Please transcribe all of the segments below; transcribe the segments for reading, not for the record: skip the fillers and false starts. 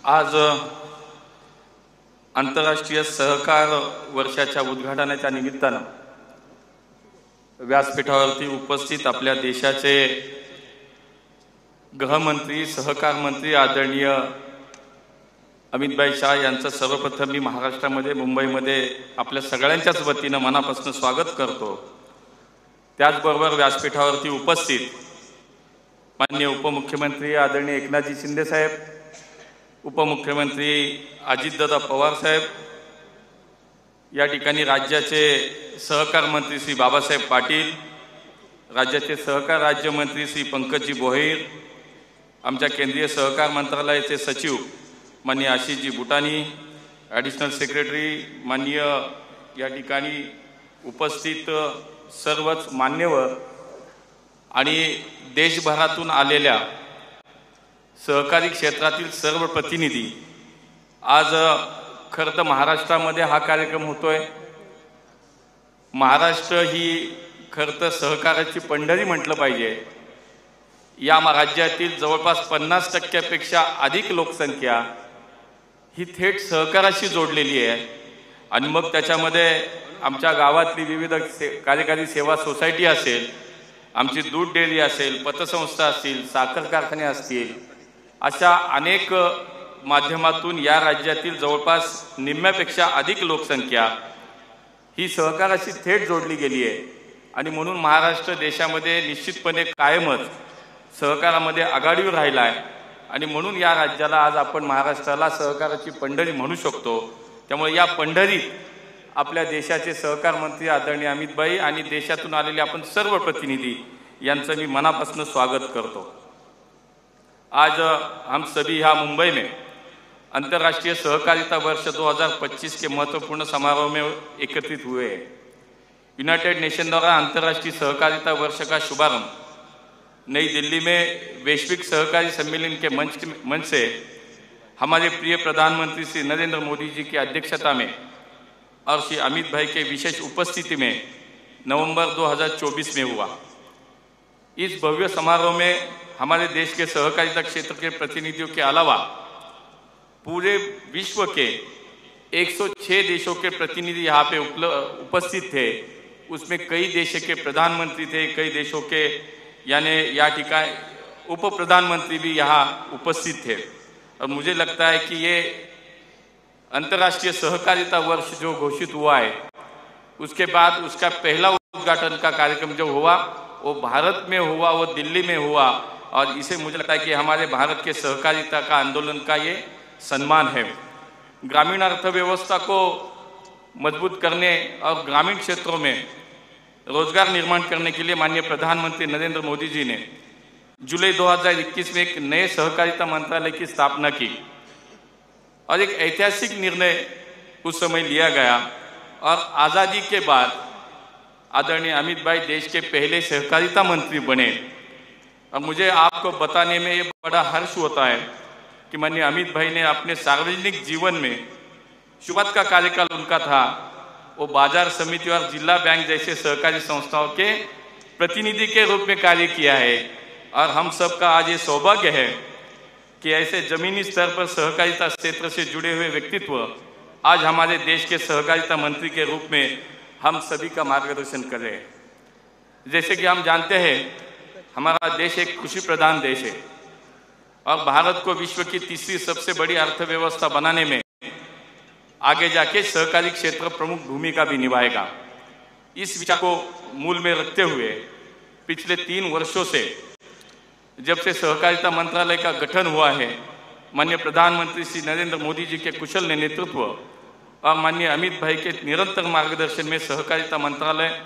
आज आंतरराष्ट्रीय सहकार वर्षाच्या उद्घाटनाच्या निमित्तानं व्यासपीठावरती उपस्थित आपल्या देशाचे गृहमंत्री सहकार मंत्री आदरणीय अमितभाई शाह यांचं सर्वप्रथम मी महाराष्ट्रामध्ये मुंबईमध्ये आपल्या सगळ्यांच्याच वतीनं मनापासून स्वागत करतो। त्याचबरोबर व्यासपीठावरती उपस्थित माननीय उपमुख्यमंत्री आदरणीय एकनाथजी शिंदे साहेब, उपमुख्यमंत्री अजितदादा पवार साहेब, या ठिकाणी राज्याचे सहकार मंत्री श्री बाबासाहेब पाटील, राज्याचे सहकार राज्यमंत्री श्री पंकजी भोईर, आमच्या केंद्रीय सहकार मंत्रालयाचे सचिव माननीय आशिषजी बुटानी, ॲडिशनल सेक्रेटरी माननीय या ठिकाणी उपस्थित सर्वच मान्यवर आणि देशभरातून आलेल्या सहकारी क्षेत्रातील सर्व प्रतिनिधी, आज खरं तर महाराष्ट्रामध्ये हा कार्यक्रम होतोय। महाराष्ट्र ही खरं तर सहकाराची पंढरी म्हटलं पाहिजे। या राज्यातील जवळपास 50% अधिक लोकसंख्या ही थेट सहकाराशी जोडलेली आहे आणि मग त्याच्यामध्ये आमच्या गावातली विविध कार्यकारी सेवा सोसायटी असेल, आमची दूध डेअरी असेल, पतसंस्था असतील, साखर कारखाने असतील, अशा अनेक माध्यमातून या राज्यातील जवळपास निम्म्यापेक्षा अधिक लोकसंख्या ही सहकाराशी थेट जोडली गेली आहे आणि म्हणून महाराष्ट्र देशामध्ये निश्चितपणे कायमच सहकारामध्ये आघाडीवर राहिला आहे आणि म्हणून या राज्याला आज आपण महाराष्ट्राला सहकाराची पंढरी म्हणू शकतो। त्यामुळे या पंढरीत आपल्या देशाचे सहकार मंत्री आदरणीय अमितभाई आणि देशातून आलेले आपण सर्व प्रतिनिधी यांचं मी मनापासून स्वागत करतो। आज हम सभी यहाँ मुंबई में अंतर्राष्ट्रीय सहकारिता वर्ष 2025 के महत्वपूर्ण समारोह में एकत्रित हुए हैं। यूनाइटेड नेशन द्वारा अंतर्राष्ट्रीय सहकारिता वर्ष का शुभारंभ नई दिल्ली में वैश्विक सहकारी सम्मेलन के मंच से हमारे प्रिय प्रधानमंत्री श्री नरेंद्र मोदी जी की अध्यक्षता में और श्री अमित भाई के विशेष उपस्थिति में नवंबर 2024 में हुआ। इस भव्य समारोह में हमारे देश के सहकारिता क्षेत्र के प्रतिनिधियों के अलावा पूरे विश्व के 106 देशों के प्रतिनिधि यहाँ पे उपस्थित थे। उसमें कई देशों के प्रधानमंत्री थे, कई देशों के यानी या ठिकाने उप प्रधानमंत्री भी यहाँ उपस्थित थे। और मुझे लगता है कि ये अंतर्राष्ट्रीय सहकारिता वर्ष जो घोषित हुआ है, उसके बाद उसका पहला उद्घाटन का कार्यक्रम जो हुआ वो भारत में हुआ, वो दिल्ली में हुआ और इसे मुझे लगता है कि हमारे भारत के सहकारिता का आंदोलन का ये सम्मान है। ग्रामीण अर्थव्यवस्था को मजबूत करने और ग्रामीण क्षेत्रों में रोजगार निर्माण करने के लिए माननीय प्रधानमंत्री नरेंद्र मोदी जी ने जुलाई 2021 में एक नए सहकारिता मंत्रालय की स्थापना की और एक ऐतिहासिक निर्णय उस समय लिया गया और आज़ादी के बाद आदरणीय अमित भाई देश के पहले सहकारिता मंत्री बने। और मुझे आपको बताने में ये बड़ा हर्ष होता है कि माननीय अमित भाई ने अपने सार्वजनिक जीवन में शुरुआत का कार्यकाल उनका था वो बाजार समिति और जिला बैंक जैसे सहकारी संस्थाओं के प्रतिनिधि के रूप में कार्य किया है। और हम सबका आज ये सौभाग्य है कि ऐसे जमीनी स्तर पर सहकारिता क्षेत्र से जुड़े हुए व्यक्तित्व आज हमारे देश के सहकारिता मंत्री के रूप में हम सभी का मार्गदर्शन कर रहे हैं। जैसे कि हम जानते हैं हमारा देश एक कृषि प्रधान देश है और भारत को विश्व की तीसरी सबसे बड़ी अर्थव्यवस्था बनाने में आगे जाके सहकारी क्षेत्र प्रमुख भूमिका भी निभाएगा। इस विचार को मूल में रखते हुए पिछले 3 वर्षों से जब से सहकारिता मंत्रालय का गठन हुआ है, माननीय प्रधानमंत्री श्री नरेंद्र मोदी जी के कुशल नेतृत्व और माननीय अमित भाई के निरंतर मार्गदर्शन में सहकारिता मंत्रालय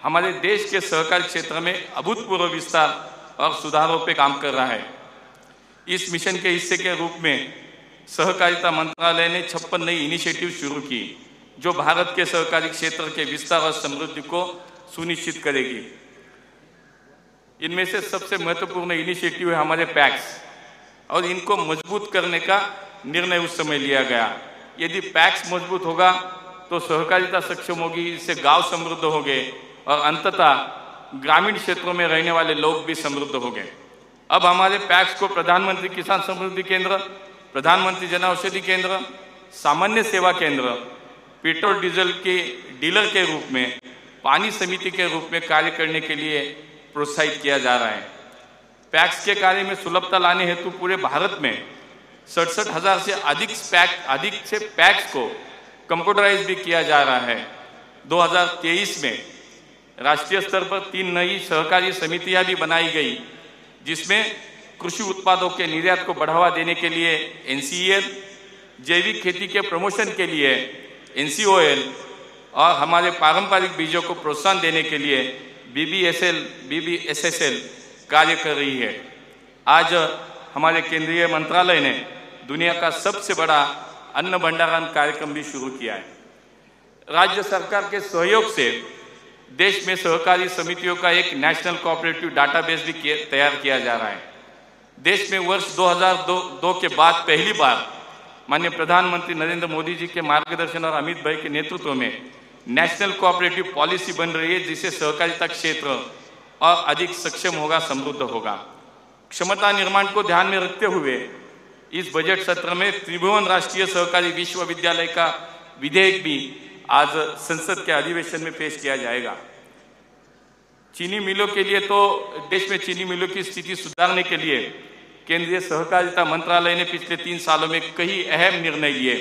हमारे देश के सहकारी क्षेत्र में अभूतपूर्व विस्तार और सुधारों पे काम कर रहा है। इस मिशन के हिस्से के रूप में सहकारिता मंत्रालय ने 56 नई इनिशिएटिव शुरू की जो भारत के सहकारी क्षेत्र के विस्तार और समृद्धि को सुनिश्चित करेगी। इनमें से सबसे महत्वपूर्ण इनिशिएटिव है हमारे पैक्स और इनको मजबूत करने का निर्णय उस समय लिया गया। यदि पैक्स मजबूत होगा तो सहकारिता सक्षम होगी, इससे गांव समृद्ध होंगे और अंततः ग्रामीण क्षेत्रों में रहने वाले लोग भी समृद्ध होंगे। अब हमारे पैक्स को प्रधानमंत्री किसान समृद्धि केंद्र प्रधानमंत्री जन औषधि केंद्र, सामान्य सेवा केंद्र, पेट्रोल डीजल के डीलर के रूप में, पानी समिति के रूप में कार्य करने के लिए प्रोत्साहित किया जा रहा है। पैक्स के कार्य में सुलभता लाने हेतु पूरे भारत में 67,000 से अधिक से पैक्स को कंप्यूटराइज भी किया जा रहा है। 2023 में राष्ट्रीय स्तर पर 3 नई सहकारी समितियां भी बनाई गई, जिसमें कृषि उत्पादों के निर्यात को बढ़ावा देने के लिए NCEL, जैविक खेती के प्रमोशन के लिए NCOL और हमारे पारंपरिक बीजों को प्रोत्साहन देने के लिए BBSSL कार्य कर रही है। आज हमारे केंद्रीय मंत्रालय ने दुनिया का सबसे बड़ा अन्न भंडारण कार्यक्रम भी शुरू किया है। राज्य सरकार के सहयोग से देश में सहकारी समितियों का एक नेशनल कोऑपरेटिव डाटाबेस भी तैयार किया जा रहा है। देश में वर्ष 2002 के बाद पहली बार माननीय प्रधानमंत्री नरेंद्र मोदी जी के मार्गदर्शन और अमित भाई के नेतृत्व में नेशनल कोऑपरेटिव पॉलिसी बन रही है, जिससे सहकारिता क्षेत्र और अधिक सक्षम होगा, समृद्ध होगा। क्षमता निर्माण को ध्यान में रखते हुए इस बजट सत्र में त्रिभुवन राष्ट्रीय सहकारी विश्वविद्यालय का विधेयक भी आज संसद के अधिवेशन में पेश किया जाएगा। चीनी मिलों के लिए तो देश में चीनी मिलों की स्थिति सुधारने के लिए केंद्रीय सहकारिता मंत्रालय ने पिछले 3 सालों में कई अहम निर्णय लिए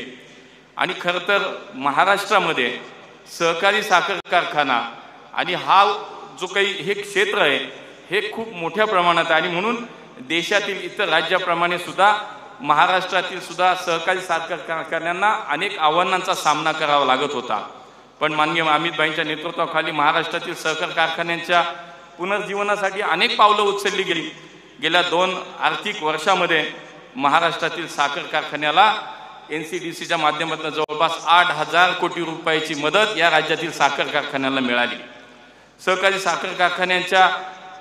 आणि खरं तर महाराष्ट्रामध्ये सहकारी साखर कारखाना आणि हा जो काही हे क्षेत्र आहे हे खूप मोठ्या प्रमाणात आहे आणि म्हणून देशातील इतर राज्याप्रमाणे सुद्धा महाराष्ट्रातील सुद्धा सहकारी साखर कारखान्यांना अनेक आव्हानांचा सामना करावा लागत होता। पण माननीय अमित भाईंच्या नेतृत्वाखाली महाराष्ट्रातील सहकार कारखान्यांच्या पुनर्जीवनासाठी अनेक पावलं उचलली गेली। गेल्या 2 आर्थिक वर्षामध्ये महाराष्ट्रातील साखर कारखान्याला NCDCच्या माध्यमातून जवळपास 8,000 कोटी रुपयाची मदत या राज्यातील साखर कारखान्याला मिळाली। सहकारी साखर कारखान्यांच्या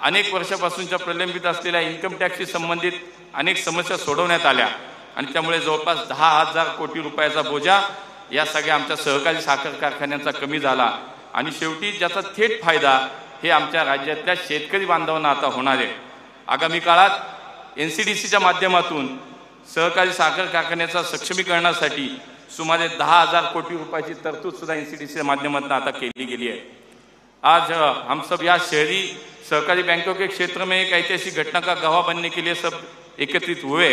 अनेक वर्षापासूनच्या प्रलंबित असलेल्या इन्कम टॅक्सशी संबंधित अनेक समस्या सोडवण्यात आल्या आणि त्यामुळे जवळपास 10,000 कोटी रुपयाचा बोजा या सगळ्या आमच्या सहकारी साखर कारखान्यांचा कमी झाला आणि शेवटी ज्याचा थेट फायदा हे आमच्या राज्यातल्या शेतकरी बांधवांना आता होणार आहे। आगामी काळात NCDCच्या माध्यमातून सहकारी साखर कारखान्याच्या सक्षमीकरणासाठी सुमारे 10,000 कोटी रुपयाची तरतूद सुद्धा NCDCच्या माध्यमातून आता केली गेली है। आज हम सब यहाँ शहरी सहकारी बैंकों के क्षेत्र में एक ऐतिहासिक घटना का गवाह बनने के लिए सब एकत्रित हुए।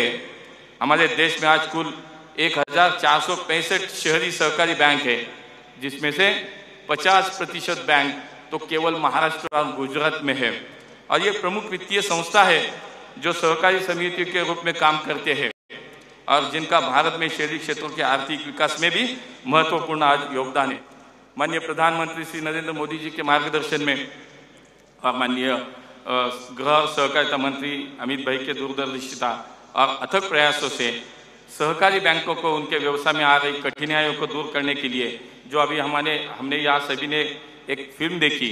हमारे देश में आज कुल 1,465 शहरी सहकारी बैंक है, जिसमें से 50% बैंक तो केवल महाराष्ट्र और गुजरात में है और ये प्रमुख वित्तीय संस्था है जो सहकारी समितियों के रूप में काम करते हैं और जिनका भारत में शहरी क्षेत्रों के आर्थिक विकास में भी महत्वपूर्ण आज योगदान है। माननीय प्रधानमंत्री श्री नरेंद्र मोदी जी के मार्गदर्शन में और माननीय गृह और सहकारिता मंत्री अमित भाई के दूरदर्शिता और अथक प्रयासों से सहकारी बैंकों को उनके व्यवसाय में आ रही कठिनाइयों को दूर करने के लिए जो अभी हमने यहाँ सभी ने एक फिल्म देखी,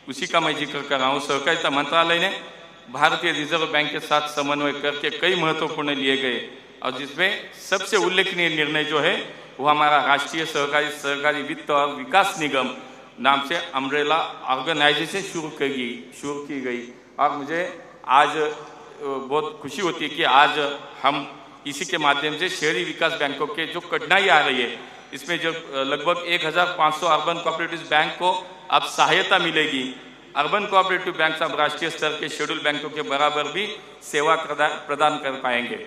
उसी का मैं जिक्र कर रहा हूँ। सहकारिता मंत्रालय ने भारतीय रिजर्व बैंक के साथ समन्वय करके कई महत्वपूर्ण लिए गए और जिसमें सबसे उल्लेखनीय निर्णय जो है वो हमारा राष्ट्रीय सहकारी वित्त और विकास निगम नाम से अम्ब्रेला ऑर्गेनाइजेशन शुरू की गई और मुझे आज बहुत खुशी होती है कि आज हम इसी के माध्यम से शहरी विकास बैंकों के जो कठिनाई आ रही है इसमें जो लगभग 1,500 अर्बन कोऑपरेटिव बैंक को अब सहायता मिलेगी। अर्बन कोऑपरेटिव बैंक अब राष्ट्रीय स्तर के शेड्यूल बैंकों के बराबर भी सेवा प्रदान कर पाएंगे।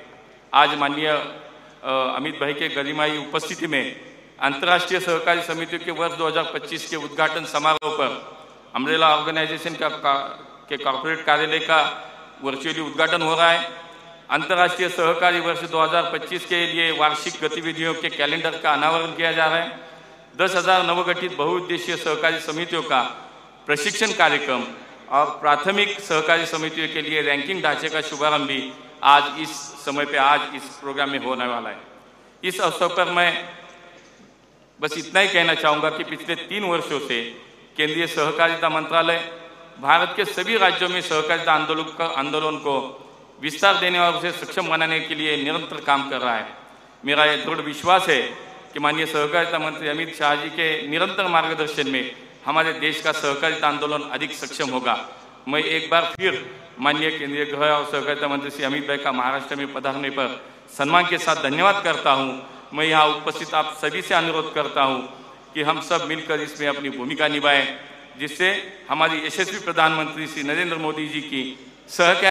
आज माननीय अमित भाई के गरिमाई उपस्थिति में अंतर्राष्ट्रीय सहकारी समितियों के वर्ष 2025 के उद्घाटन समारोह पर अम्ब्रेला ऑर्गेनाइजेशन के कॉर्पोरेट कार्यालय का वर्चुअली उद्घाटन हो रहा है। अंतर्राष्ट्रीय सहकारी वर्ष 2025 के लिए वार्षिक गतिविधियों के कैलेंडर का अनावरण किया जा रहा है। 10,000 नवगठित बहुउद्देशीय सहकारी समितियों का प्रशिक्षण कार्यक्रम और प्राथमिक सहकारी समितियों के लिए रैंकिंग ढांचे का शुभारंभ भी आज इस समय पे आज इस प्रोग्राम में होने वाला है। इस अवसर पर मैं बस इतना ही कहना चाहूँगा कि पिछले 3 वर्षों से केंद्रीय सहकारिता मंत्रालय भारत के सभी राज्यों में सहकारिता आंदोलन को विस्तार देने और उसे सक्षम बनाने के लिए निरंतर काम कर रहा है। मेरा यह दृढ़ विश्वास है कि माननीय सहकारिता मंत्री अमित शाह जी के निरंतर मार्गदर्शन में हमारे देश का सहकारिता आंदोलन अधिक सक्षम होगा। मैं एक बार फिर माननीय केंद्रीय गृह और सहकारिता मंत्री श्री अमित भाई का महाराष्ट्र में पधारने पर सम्मान के साथ धन्यवाद करता हूं। मैं यहाँ उपस्थित आप सभी से अनुरोध करता हूं कि हम सब मिलकर इसमें अपनी भूमिका निभाएं, जिससे हमारी यशस्वी प्रधानमंत्री श्री नरेंद्र मोदी जी की सहकार